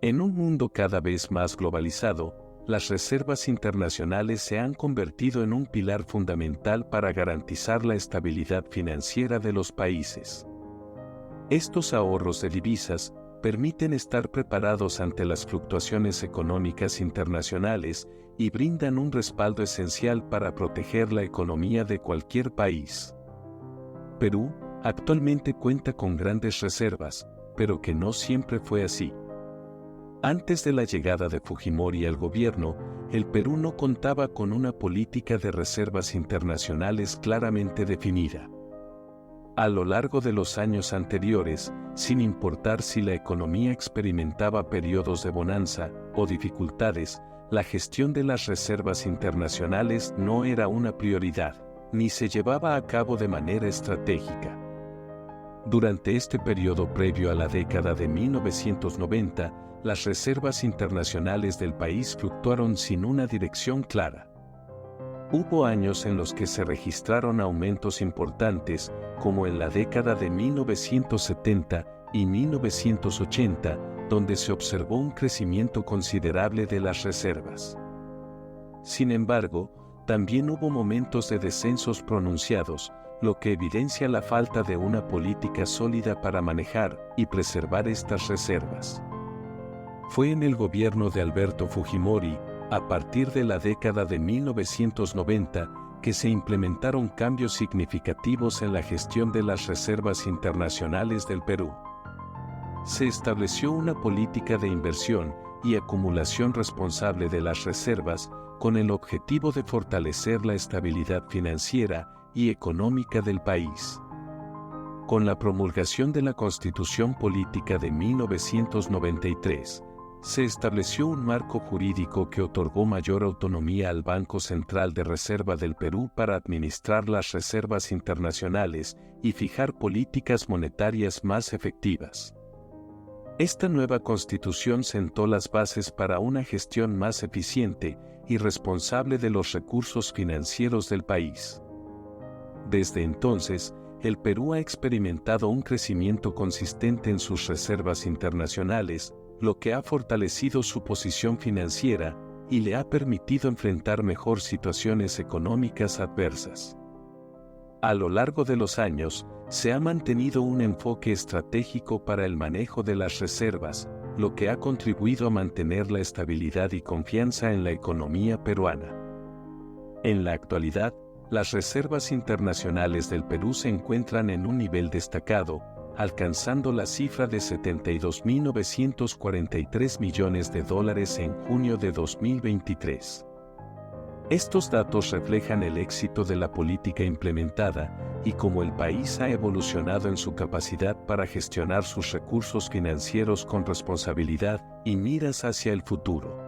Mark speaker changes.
Speaker 1: En un mundo cada vez más globalizado, las reservas internacionales se han convertido en un pilar fundamental para garantizar la estabilidad financiera de los países. Estos ahorros de divisas permiten estar preparados ante las fluctuaciones económicas internacionales y brindan un respaldo esencial para proteger la economía de cualquier país. Perú actualmente cuenta con grandes reservas, pero que no siempre fue así. Antes de la llegada de Fujimori al gobierno, el Perú no contaba con una política de reservas internacionales claramente definida. A lo largo de los años anteriores, sin importar si la economía experimentaba periodos de bonanza o dificultades, la gestión de las reservas internacionales no era una prioridad, ni se llevaba a cabo de manera estratégica. Durante este periodo previo a la década de 1990, las reservas internacionales del país fluctuaron sin una dirección clara. Hubo años en los que se registraron aumentos importantes, como en la década de 1970 y 1980, donde se observó un crecimiento considerable de las reservas. Sin embargo, también hubo momentos de descensos pronunciados, lo que evidencia la falta de una política sólida para manejar y preservar estas reservas. Fue en el gobierno de Alberto Fujimori, a partir de la década de 1990, que se implementaron cambios significativos en la gestión de las reservas internacionales del Perú. Se estableció una política de inversión y acumulación responsable de las reservas, con el objetivo de fortalecer la estabilidad financiera y económica del país. Con la promulgación de la Constitución Política de 1993, se estableció un marco jurídico que otorgó mayor autonomía al Banco Central de Reserva del Perú para administrar las reservas internacionales y fijar políticas monetarias más efectivas. Esta nueva constitución sentó las bases para una gestión más eficiente y responsable de los recursos financieros del país. Desde entonces, el Perú ha experimentado un crecimiento consistente en sus reservas internacionales, lo que ha fortalecido su posición financiera y le ha permitido enfrentar mejor situaciones económicas adversas. A lo largo de los años, se ha mantenido un enfoque estratégico para el manejo de las reservas, lo que ha contribuido a mantener la estabilidad y confianza en la economía peruana. En la actualidad, las reservas internacionales del Perú se encuentran en un nivel destacado, alcanzando la cifra de $72.943 millones en junio de 2023. Estos datos reflejan el éxito de la política implementada y cómo el país ha evolucionado en su capacidad para gestionar sus recursos financieros con responsabilidad y miras hacia el futuro.